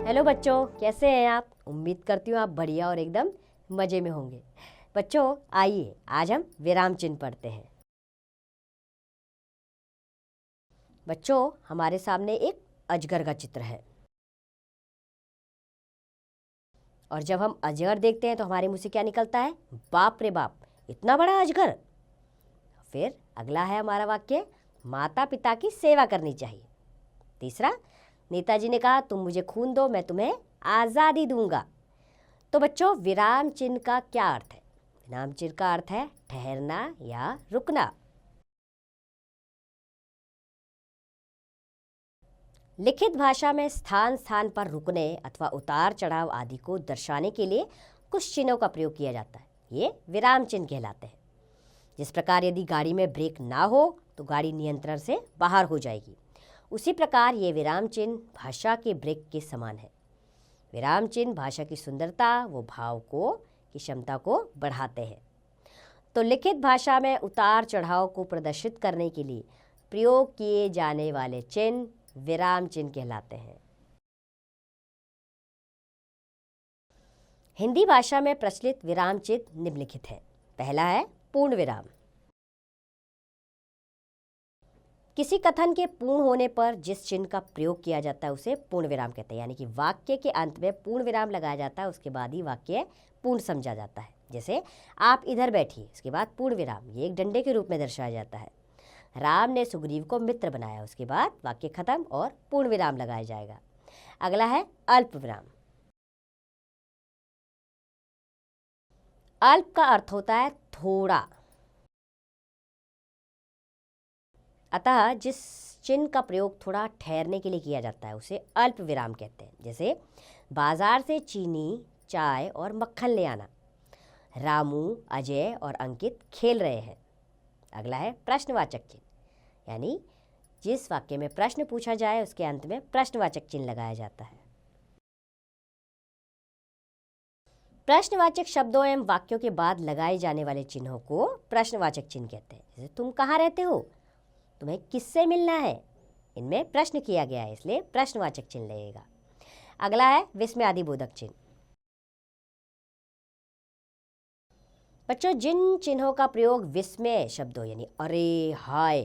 Hello बच्चों, कैसे हैं आप? उम्मीद करती हूँ आप बढ़िया और एकदम मज़े में होंगे। बच्चों, आइए आज हम विराम चिन्ह पढ़ते हैं। बच्चों, हमारे सामने एक अजगर का चित्र है और जब हम अजगर देखते हैं तो हमारे मुंह से क्या निकलता है? बाप रे बाप, इतना बड़ा अजगर। फिर अगला है हमारा वाक्य, माता पिता की सेवा करनी चाहिए। तीसरा, नेताजी ने कहा तुम मुझे खून दो, मैं तुम्हें आज़ादी दूंगा। तो बच्चों, विराम चिन्ह का क्या अर्थ है? विराम चिन्ह का अर्थ है ठहरना या रुकना। लिखित भाषा में स्थान स्थान पर रुकने अथवा उतार चढ़ाव आदि को दर्शाने के लिए कुछ चिन्हों का प्रयोग किया जाता है। ये विराम चिन्ह कहलाते हैं। जिस प्रकार यदि गाड़ी में ब्रेक ना हो तो गाड़ी नियंत्रण से बाहर हो जाएगी, उसी प्रकार ये विराम चिन्ह भाषा के ब्रेक के समान है। विराम चिन्ह भाषा की सुंदरता व भाव की क्षमता को बढ़ाते हैं। तो लिखित भाषा में उतार चढ़ाव को प्रदर्शित करने के लिए प्रयोग किए जाने वाले चिन्ह विराम चिन्ह कहलाते हैं। हिंदी भाषा में प्रचलित विराम चिन्ह निम्नलिखित है। पहला है पूर्ण विराम। किसी कथन के पूर्ण होने पर जिस चिन्ह का प्रयोग किया जाता है उसे पूर्ण विराम कहते हैं। यानी कि वाक्य के अंत में पूर्ण विराम लगाया जाता है, उसके बाद ही वाक्य पूर्ण समझा जाता है। जैसे आप इधर बैठिए, उसके बाद पूर्ण विराम, ये एक डंडे के रूप में दर्शाया जाता है। राम ने सुग्रीव को मित्र बनाया, उसके बाद वाक्य खत्म और पूर्ण विराम लगाया जाएगा। अगला है अल्प विराम। अल्प का अर्थ होता है थोड़ा, अतः जिस चिन्ह का प्रयोग थोड़ा ठहरने के लिए किया जाता है उसे अल्प विराम कहते हैं। जैसे बाजार से चीनी, चाय और मक्खन ले आना। रामू, अजय और अंकित खेल रहे हैं। अगला है प्रश्नवाचक चिन्ह, यानी जिस वाक्य में प्रश्न पूछा जाए उसके अंत में प्रश्नवाचक चिन्ह लगाया जाता है। प्रश्नवाचक शब्दों एवं वाक्यों के बाद लगाए जाने वाले चिन्हों को प्रश्नवाचक चिन्ह कहते हैं। जैसे तुम कहाँ रहते हो, तुम्हें किससे मिलना है, इनमें प्रश्न किया गया है इसलिए प्रश्नवाचक चिन्ह लगेगा। अगला है विस्मयादिबोधक चिन्ह। बच्चों, जिन चिन्हों का प्रयोग विस्मय शब्दों यानी अरे, हाय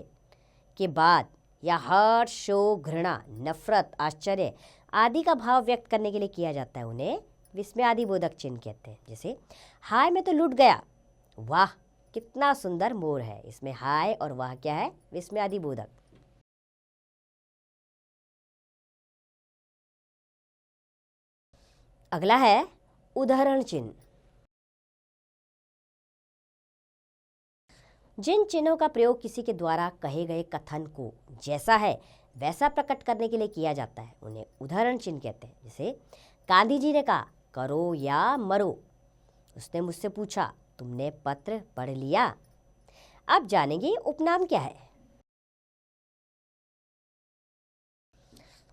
के बाद या हर्ष, शोक, घृणा, नफरत, आश्चर्य आदि का भाव व्यक्त करने के लिए किया जाता है उन्हें विस्मयादिबोधक चिन्ह कहते हैं। जैसे हाय मैं तो लूट गया, वाह कितना सुंदर मोर है। इसमें हाय और वाह क्या है? विस्मयादिबोधक। अगला है उदाहरण चिन्ह। जिन चिन्हों का प्रयोग किसी के द्वारा कहे गए कथन को जैसा है वैसा प्रकट करने के लिए किया जाता है उन्हें उदाहरण चिन्ह कहते हैं। जैसे गांधी जी ने कहा करो या मरो। उसने मुझसे पूछा तुमने पत्र पढ़ लिया। अब जानेंगे उपनाम क्या है।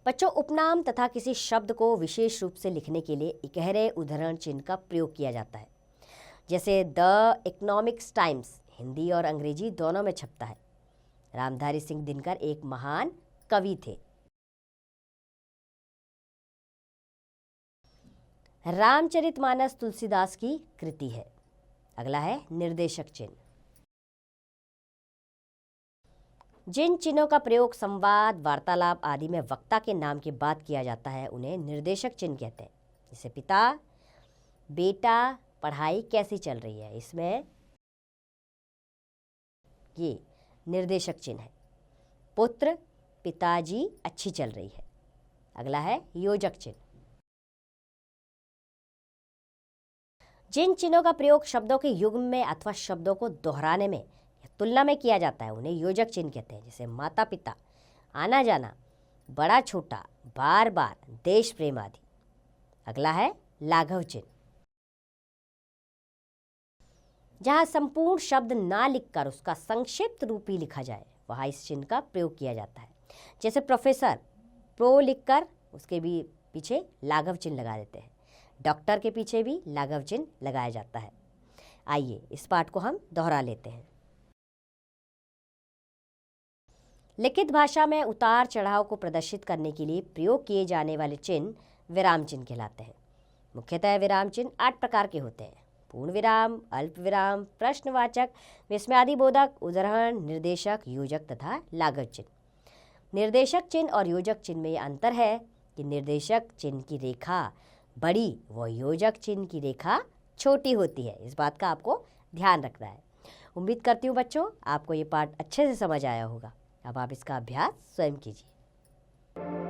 बच्चों, उपनाम तथा किसी शब्द को विशेष रूप से लिखने के लिए इकहरे उदाहरण चिन्ह का प्रयोग किया जाता है। जैसे द इकोनॉमिक्स टाइम्स हिंदी और अंग्रेजी दोनों में छपता है। रामधारी सिंह दिनकर एक महान कवि थे। रामचरितमानस तुलसीदास की कृति है। अगला है निर्देशक चिन्ह। जिन चिन्हों का प्रयोग संवाद, वार्तालाप आदि में वक्ता के नाम के बाद किया जाता है उन्हें निर्देशक चिन्ह कहते हैं। जैसे पिता, बेटा पढ़ाई कैसी चल रही है, इसमें ये निर्देशक चिन्ह है। पुत्र, पिताजी अच्छी चल रही है। अगला है योजक चिन्ह। जिन चिन्हों का प्रयोग शब्दों के युग्म में अथवा शब्दों को दोहराने में या तुलना में किया जाता है उन्हें योजक चिन्ह कहते हैं। जैसे माता पिता, आना जाना, बड़ा छोटा, बार बार, देश प्रेम आदि। अगला है लाघव चिन्ह। जहाँ संपूर्ण शब्द ना लिखकर उसका संक्षिप्त रूप ही लिखा जाए वहाँ इस चिन्ह का प्रयोग किया जाता है। जैसे प्रोफेसर, प्रो लिखकर उसके भी पीछे लाघव चिन्ह लगा देते हैं। डॉक्टर के पीछे भी लाघव चिन्ह लगाया जाता है। आइए इस पाठ को हम दोहरा लेते हैं। लिखित भाषा में उतार चढ़ाव को प्रदर्शित करने के लिए प्रयोग किए जाने वाले चिन्ह विराम चिन्ह कहलाते हैं। मुख्यतः विराम चिन्ह 8 प्रकार के होते हैं: पूर्ण विराम, अल्प विराम, प्रश्नवाचक, विस्मयादिबोधक, उद्धरण, निर्देशक, योजक तथा लागत चिन्ह। निर्देशक चिन्ह और योजक चिन्ह में ये अंतर है कि निर्देशक चिन्ह की रेखा बड़ी व योजक चिन्ह की रेखा छोटी होती है। इस बात का आपको ध्यान रखना है। उम्मीद करती हूँ बच्चों आपको ये पाठ अच्छे से समझ आया होगा। अब आप इसका अभ्यास स्वयं कीजिए।